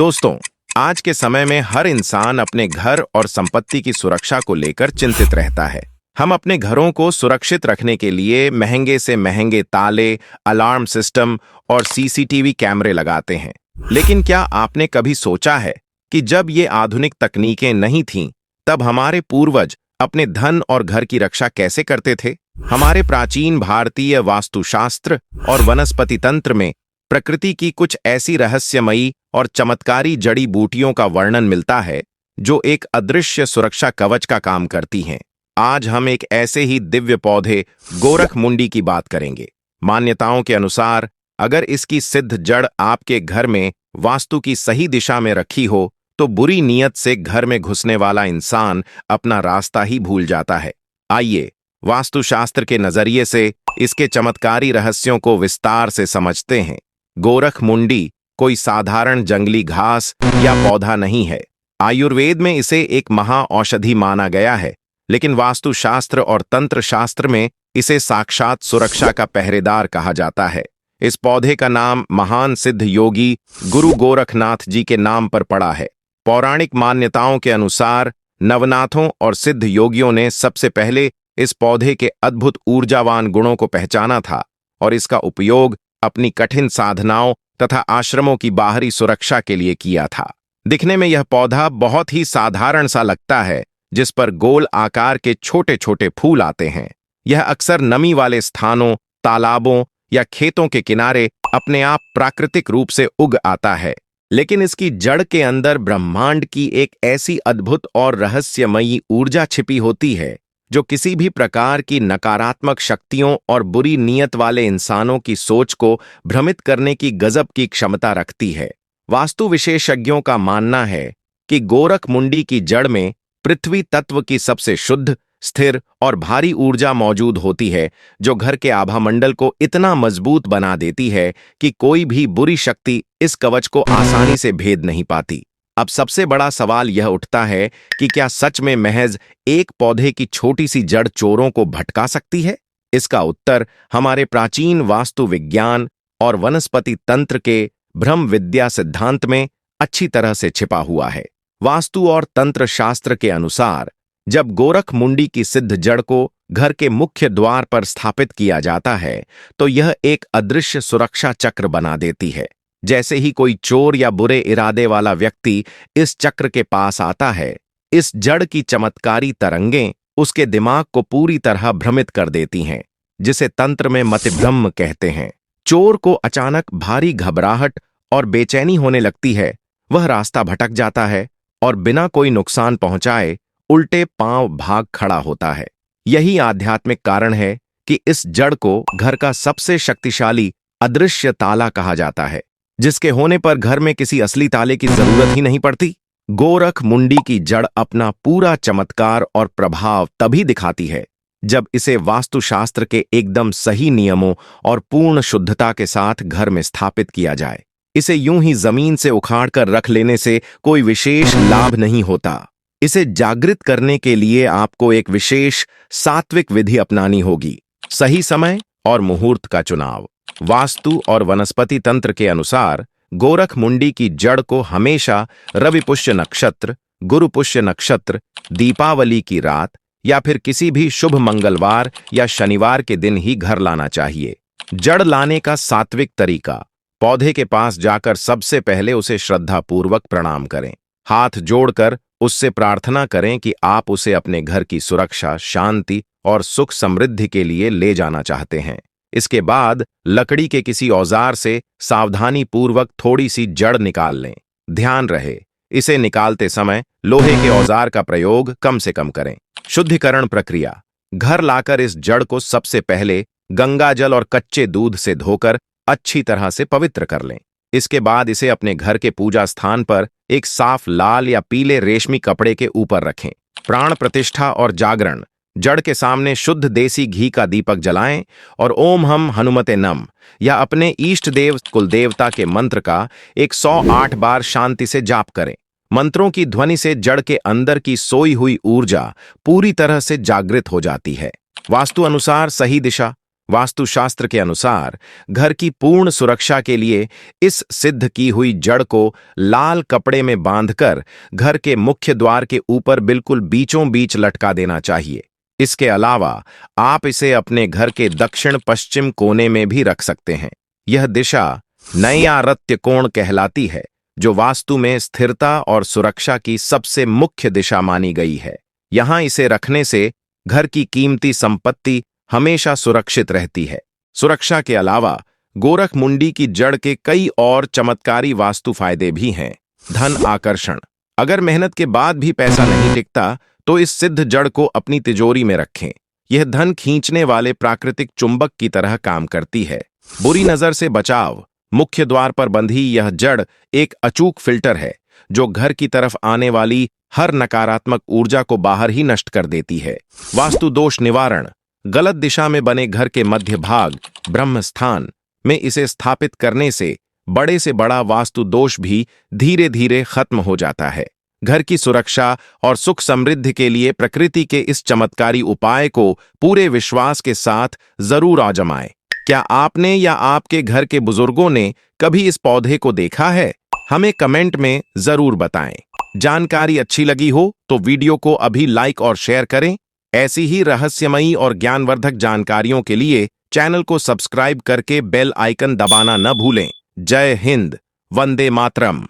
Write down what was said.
दोस्तों, आज के समय में हर इंसान अपने घर और संपत्ति की सुरक्षा को लेकर चिंतित रहता है। हम अपने घरों को सुरक्षित रखने के लिए महंगे से महंगे ताले, अलार्म सिस्टम और सीसीटीवी कैमरे लगाते हैं। लेकिन क्या आपने कभी सोचा है कि जब ये आधुनिक तकनीकें नहीं थीं, तब हमारे पूर्वज अपने धन और घर की रक्षा कैसे करते थे? हमारे प्राचीन भारतीय वास्तुशास्त्र और वनस्पति तंत्र में प्रकृति की कुछ ऐसी रहस्यमयी और चमत्कारी जड़ी बूटियों का वर्णन मिलता है जो एक अदृश्य सुरक्षा कवच का काम करती हैं। आज हम एक ऐसे ही दिव्य पौधे गोरख मुंडी की बात करेंगे। मान्यताओं के अनुसार अगर इसकी सिद्ध जड़ आपके घर में वास्तु की सही दिशा में रखी हो तो बुरी नीयत से घर में घुसने वाला इंसान अपना रास्ता ही भूल जाता है। आइए वास्तुशास्त्र के नजरिए से इसके चमत्कारी रहस्यों को विस्तार से समझते हैं। गोरख मुंडी कोई साधारण जंगली घास या पौधा नहीं है। आयुर्वेद में इसे एक महाऔषधि माना गया है, लेकिन वास्तुशास्त्र और तंत्र शास्त्र में इसे साक्षात सुरक्षा का पहरेदार कहा जाता है। इस पौधे का नाम महान सिद्ध योगी गुरु गोरखनाथ जी के नाम पर पड़ा है। पौराणिक मान्यताओं के अनुसार नवनाथों और सिद्ध योगियों ने सबसे पहले इस पौधे के अद्भुत ऊर्जावान गुणों को पहचाना था और इसका उपयोग अपनी कठिन साधनाओं तथा आश्रमों की बाहरी सुरक्षा के लिए किया था। दिखने में यह पौधा बहुत ही साधारण सा लगता है, जिस पर गोल आकार के छोटे छोटे फूल आते हैं। यह अक्सर नमी वाले स्थानों, तालाबों या खेतों के किनारे अपने आप प्राकृतिक रूप से उग आता है। लेकिन इसकी जड़ के अंदर ब्रह्मांड की एक ऐसी अद्भुत और रहस्यमयी ऊर्जा छिपी होती है जो किसी भी प्रकार की नकारात्मक शक्तियों और बुरी नीयत वाले इंसानों की सोच को भ्रमित करने की गजब की क्षमता रखती है। वास्तु विशेषज्ञों का मानना है कि गोरख मुंडी की जड़ में पृथ्वी तत्व की सबसे शुद्ध, स्थिर और भारी ऊर्जा मौजूद होती है, जो घर के आभामंडल को इतना मजबूत बना देती है कि कोई भी बुरी शक्ति इस कवच को आसानी से भेद नहीं पाती। अब सबसे बड़ा सवाल यह उठता है कि क्या सच में महज एक पौधे की छोटी सी जड़ चोरों को भटका सकती है? इसका उत्तर हमारे प्राचीन वास्तु विज्ञान और वनस्पति तंत्र के ब्रह्म विद्या सिद्धांत में अच्छी तरह से छिपा हुआ है। वास्तु और तंत्र शास्त्र के अनुसार जब गोरख मुंडी की सिद्ध जड़ को घर के मुख्य द्वार पर स्थापित किया जाता है तो यह एक अदृश्य सुरक्षा चक्र बना देती है। जैसे ही कोई चोर या बुरे इरादे वाला व्यक्ति इस चक्र के पास आता है, इस जड़ की चमत्कारी तरंगें उसके दिमाग को पूरी तरह भ्रमित कर देती हैं, जिसे तंत्र में मतिभ्रम कहते हैं। चोर को अचानक भारी घबराहट और बेचैनी होने लगती है। वह रास्ता भटक जाता है और बिना कोई नुकसान पहुंचाए उल्टे पांव भाग खड़ा होता है। यही आध्यात्मिक कारण है कि इस जड़ को घर का सबसे शक्तिशाली अदृश्य ताला कहा जाता है, जिसके होने पर घर में किसी असली ताले की जरूरत ही नहीं पड़ती। गोरख मुंडी की जड़ अपना पूरा चमत्कार और प्रभाव तभी दिखाती है जब इसे वास्तुशास्त्र के एकदम सही नियमों और पूर्ण शुद्धता के साथ घर में स्थापित किया जाए। इसे यूं ही जमीन से उखाड़ कर रख लेने से कोई विशेष लाभ नहीं होता। इसे जागृत करने के लिए आपको एक विशेष सात्विक विधि अपनानी होगी। सही समय और मुहूर्त का चुनाव। वास्तु और वनस्पति तंत्र के अनुसार गोरख मुंडी की जड़ को हमेशा रवि पुष्य नक्षत्र, गुरु पुष्य नक्षत्र, दीपावली की रात या फिर किसी भी शुभ मंगलवार या शनिवार के दिन ही घर लाना चाहिए। जड़ लाने का सात्विक तरीका। पौधे के पास जाकर सबसे पहले उसे श्रद्धापूर्वक प्रणाम करें। हाथ जोड़कर उससे प्रार्थना करें कि आप उसे अपने घर की सुरक्षा, शांति और सुख समृद्धि के लिए ले जाना चाहते हैं। इसके बाद लकड़ी के किसी औजार से सावधानी पूर्वक थोड़ी सी जड़ निकाल लें। ध्यान रहे, इसे निकालते समय लोहे के औजार का प्रयोग कम से कम करें। शुद्धिकरण प्रक्रिया। घर लाकर इस जड़ को सबसे पहले गंगाजल और कच्चे दूध से धोकर अच्छी तरह से पवित्र कर लें। इसके बाद इसे अपने घर के पूजा स्थान पर एक साफ लाल या पीले रेशमी कपड़े के ऊपर रखें। प्राण प्रतिष्ठा और जागरण। जड़ के सामने शुद्ध देसी घी का दीपक जलाएं और ओम हम हनुमते नम या अपने इष्ट देव कुलदेवता के मंत्र का 108 बार शांति से जाप करें। मंत्रों की ध्वनि से जड़ के अंदर की सोई हुई ऊर्जा पूरी तरह से जागृत हो जाती है। वास्तु अनुसार सही दिशा। वास्तुशास्त्र के अनुसार घर की पूर्ण सुरक्षा के लिए इस सिद्ध की हुई जड़ को लाल कपड़े में बांधकर घर के मुख्य द्वार के ऊपर बिल्कुल बीचों बीच लटका देना चाहिए। इसके अलावा आप इसे अपने घर के दक्षिण पश्चिम कोने में भी रख सकते हैं। यह दिशा नैऋत्य कोण कहलाती है, जो वास्तु में स्थिरता और सुरक्षा की सबसे मुख्य दिशा मानी गई है। यहां इसे रखने से घर की कीमती संपत्ति हमेशा सुरक्षित रहती है। सुरक्षा के अलावा गोरख मुंडी की जड़ के कई और चमत्कारी वास्तु फायदे भी हैं। धन आकर्षण। अगर मेहनत के बाद भी पैसा नहीं टिकता तो इस सिद्ध जड़ को अपनी तिजोरी में रखें। यह धन खींचने वाले प्राकृतिक चुंबक की तरह काम करती है। बुरी नजर से बचाव। मुख्य द्वार पर बंधी यह जड़ एक अचूक फिल्टर है, जो घर की तरफ आने वाली हर नकारात्मक ऊर्जा को बाहर ही नष्ट कर देती है। वास्तु दोष निवारण। गलत दिशा में बने घर के मध्य भाग ब्रह्म स्थान में इसे स्थापित करने से बड़े से बड़ा वास्तु दोष भी धीरे धीरे खत्म हो जाता है। घर की सुरक्षा और सुख समृद्धि के लिए प्रकृति के इस चमत्कारी उपाय को पूरे विश्वास के साथ जरूर आजमाएं। क्या आपने या आपके घर के बुजुर्गों ने कभी इस पौधे को देखा है? हमें कमेंट में जरूर बताएं। जानकारी अच्छी लगी हो तो वीडियो को अभी लाइक और शेयर करें। ऐसी ही रहस्यमयी और ज्ञानवर्धक जानकारियों के लिए चैनल को सब्सक्राइब करके बेल आइकन दबाना न भूलें। जय हिंद, वंदे मातरम।